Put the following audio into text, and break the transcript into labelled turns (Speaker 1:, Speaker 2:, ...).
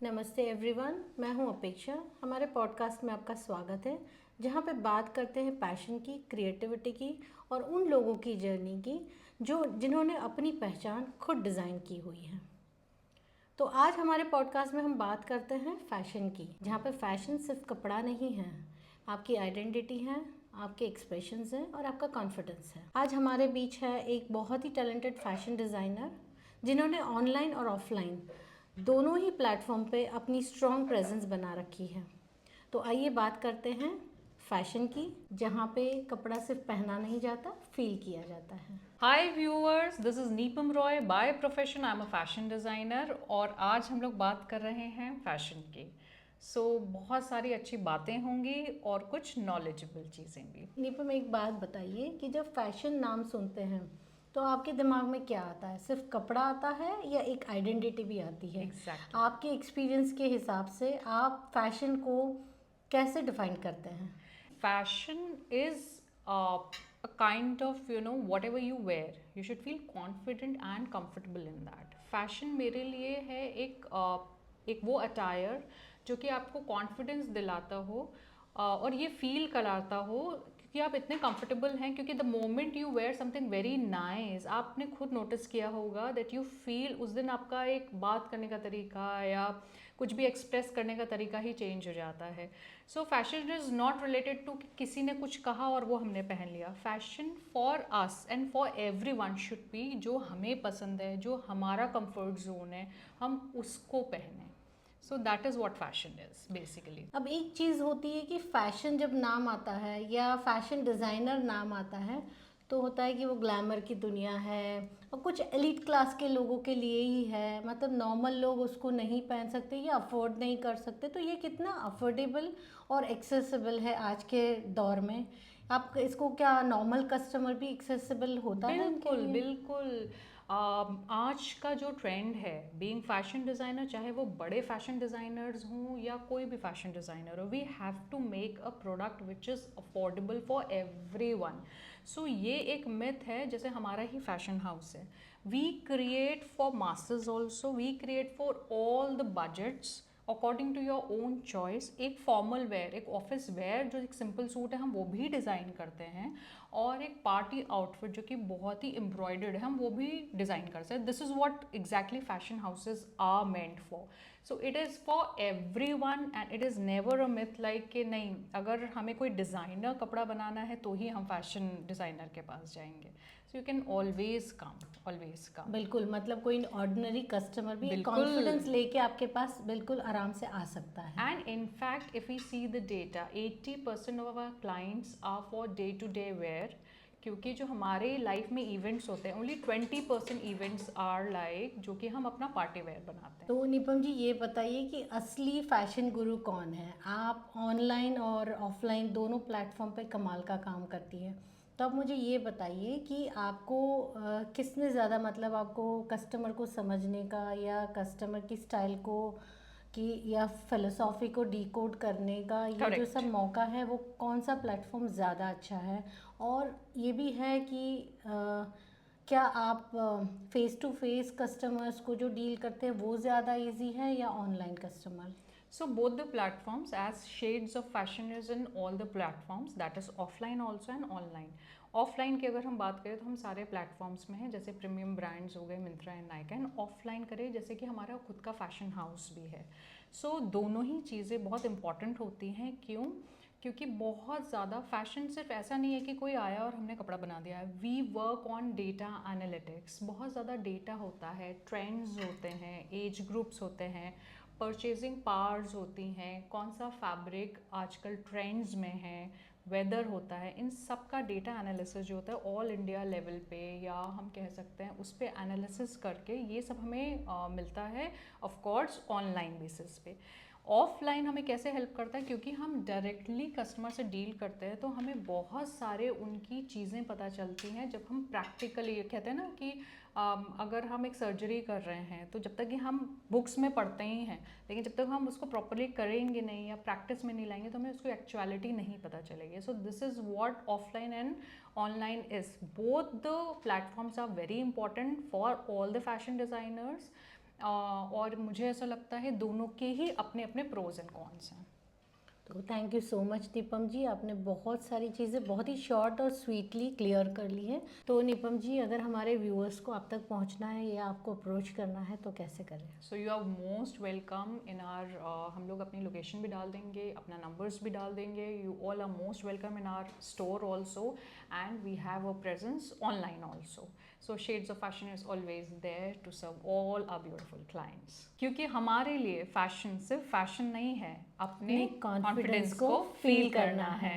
Speaker 1: नमस्ते एवरीवन, मैं हूं अपेक्षा। हमारे पॉडकास्ट में आपका स्वागत है, जहां पे बात करते हैं पैशन की, क्रिएटिविटी की और उन लोगों की जर्नी की जिन्होंने अपनी पहचान खुद डिज़ाइन की हुई है। तो आज हमारे पॉडकास्ट में हम बात करते हैं फैशन की, जहाँ पे फैशन सिर्फ कपड़ा नहीं है, आपकी आइडेंटिटी है, आपके एक्सप्रेशंस हैं और आपका कॉन्फिडेंस है। आज हमारे बीच है एक बहुत ही टैलेंटेड फैशन डिज़ाइनर, जिन्होंने ऑनलाइन और ऑफलाइन दोनों ही प्लेटफॉर्म पे अपनी स्ट्रॉन्ग प्रेजेंस बना रखी है। तो आइए बात करते हैं फैशन की, जहाँ पे कपड़ा सिर्फ पहना नहीं जाता, फील किया जाता है।
Speaker 2: Hi viewers, this is Nipam Roy. By profession I am a fashion designer और आज हम लोग बात कर रहे हैं फैशन की। बहुत सारी अच्छी बातें होंगी और कुछ नॉलेजेबल चीज़ें भी।
Speaker 1: निपम, एक बात बताइए कि जब फैशन नाम सुनते हैं तो आपके दिमाग में क्या आता है? सिर्फ कपड़ा आता है या एक आइडेंटिटी भी आती है?
Speaker 2: Exactly.
Speaker 1: आपके एक्सपीरियंस के हिसाब से आप फैशन को कैसे डिफाइन करते हैं?
Speaker 2: Fashion is a kind of, whatever you wear, you should feel confident and comfortable in that. Fashion मेरे लिए है एक वो अटायर जो कि आपको कॉन्फिडेंस दिलाता हो और ये फील कराता हो क्योंकि आप इतने कंफर्टेबल हैं, क्योंकि the moment you wear something very nice, आपने खुद नोटिस किया होगा दैट यू फील उस दिन आपका एक बात करने का तरीका या कुछ भी एक्सप्रेस करने का तरीका ही चेंज हो जाता है। So fashion is not related to कि किसी ने कुछ कहा और वो हमने पहन लिया। Fashion for us and for every one should be जो हमें पसंद है, जो हमारा कंफर्ट जोन है, हम उसको पहने। So that is what fashion is basically.
Speaker 1: अब एक चीज़ होती है कि फ़ैशन जब नाम आता है या फैशन डिज़ाइनर नाम आता है तो होता है कि वो ग्लैमर की दुनिया है और कुछ एलिट क्लास के लोगों के लिए ही है, मतलब नॉर्मल लोग उसको नहीं पहन सकते या अफोर्ड नहीं कर सकते। तो ये कितना अफोर्डेबल और एक्सेसिबल है आज के दौर में? आप इसको क्या नॉर्मल कस्टमर भी एक्सेसिबल होता है इनके
Speaker 2: बिल्कुल
Speaker 1: लिए?
Speaker 2: बिल्कुल। आज का जो ट्रेंड है बीइंग फैशन डिज़ाइनर, चाहे वो बड़े फैशन डिज़ाइनर्स हों या कोई भी फैशन डिज़ाइनर हो, we have to make a product which is affordable for everyone. So ये एक मिथ है, जैसे हमारा ही फैशन हाउस है, we create for masses also, we create for all the budgets according to your own choice. एक formal wear, एक office wear जो एक सिंपल सूट है, हम वो भी डिज़ाइन करते हैं, और एक पार्टी आउटफिट जो कि बहुत ही एम्ब्रॉयडर्ड है, हम वो भी डिज़ाइन कर सकते हैं। This is what exactly fashion houses are meant for. So it is for everyone and it is never a myth like कि नहीं, अगर हमें कोई डिज़ाइनर कपड़ा बनाना है तो ही हम फैशन डिज़ाइनर के पास जाएंगे। So you can always come, always come.
Speaker 1: बिल्कुल, मतलब कोई ऑर्डिनरी कस्टमर भी
Speaker 2: बिल्कुल।
Speaker 1: कॉन्फिडेंस लेके आपके पास बिल्कुल आराम से आ सकता है।
Speaker 2: And in fact, if we see the data, 80% of our clients are for day to day wear, क्योंकि जो हमारे लाइफ में इवेंट्स होते हैं, ओनली 20% इवेंट्स आर लाइक जो कि हम अपना पार्टी वेयर बनाते हैं।
Speaker 1: तो निपम जी, ये बताइए कि असली फैशन गुरु कौन है? आप ऑनलाइन और ऑफलाइन दोनों प्लेटफॉर्म पे कमाल का काम करती है। तो आप मुझे ये बताइए कि आपको किसने ज़्यादा, मतलब आपको कस्टमर को समझने का या कस्टमर की स्टाइल को कि या फिलोसॉफी को डिकोड करने का, ये जो
Speaker 2: करेक्ट।
Speaker 1: सब मौका है, वो कौन सा प्लेटफॉर्म ज़्यादा अच्छा है? और ये भी है कि क्या आप फेस टू फेस कस्टमर्स को जो डील करते हैं वो ज़्यादा इजी है या online customer?
Speaker 2: So both the platforms, as shades of fashion is in all the platforms, that is offline also and online. Offline की अगर हम बात करें तो हम सारे प्लेटफॉर्म्स में हैं, जैसे प्रीमियम ब्रांड्स हो गए, Myntra and Nykaa. And offline करें जैसे कि हमारा खुद का फैशन हाउस भी है। सो दोनों ही चीज़ें बहुत इंपॉर्टेंट होती हैं। क्यों? क्योंकि बहुत ज़्यादा फैशन सिर्फ ऐसा नहीं है कि कोई आया और हमने कपड़ा बना दिया है। We work on data analytics, बहुत ज़्यादा डेटा होता है, ट्रेंड्स होते हैं, एज ग्रुप्स होते हैं, परचेजिंग पावर्स होती हैं, कौन सा फैब्रिक आजकल ट्रेंड्स में है, वेदर होता है, इन सब का डेटा एनालिसिस जो होता है ऑल इंडिया लेवल पे, या हम कह सकते हैं उस पर एनालिसिस करके ये सब हमें मिलता है ऑफ कोर्स ऑनलाइन बेसिस पे। ऑफलाइन हमें कैसे हेल्प करता है? क्योंकि हम डायरेक्टली कस्टमर से डील करते हैं तो हमें बहुत सारे उनकी चीज़ें पता चलती हैं। जब हम प्रैक्टिकली, ये कहते हैं ना कि अगर हम एक सर्जरी कर रहे हैं तो जब तक कि हम बुक्स में पढ़ते ही हैं, लेकिन जब तक हम उसको प्रॉपरली करेंगे नहीं या प्रैक्टिस में नहीं लाएंगे तो हमें उसको एक्चुअलिटी नहीं पता चलेगी। So this is what offline and online is. Both the platforms are very important for all the fashion designers, और मुझे ऐसा लगता है दोनों के ही अपने अपने प्रोज एंड कॉन्स हैं।
Speaker 1: तो थैंक यू सो मच निपम जी, आपने बहुत सारी चीज़ें बहुत ही शॉर्ट और स्वीटली क्लियर कर ली हैं। तो निपम जी, अगर हमारे व्यूअर्स को आप तक पहुंचना है या आपको अप्रोच करना है तो कैसे करें?
Speaker 2: So you are most welcome in our, हम लोग अपनी लोकेशन भी डाल देंगे, अपना नंबर्स भी डाल देंगे। You all are most welcome in our store also, and we have a presence online also. So shades of fashion is always there to serve all our beautiful clients, क्योंकि हमारे लिए फैशन सिर्फ fashion नहीं है, अपने
Speaker 1: अपने
Speaker 2: confidence को feel करना है।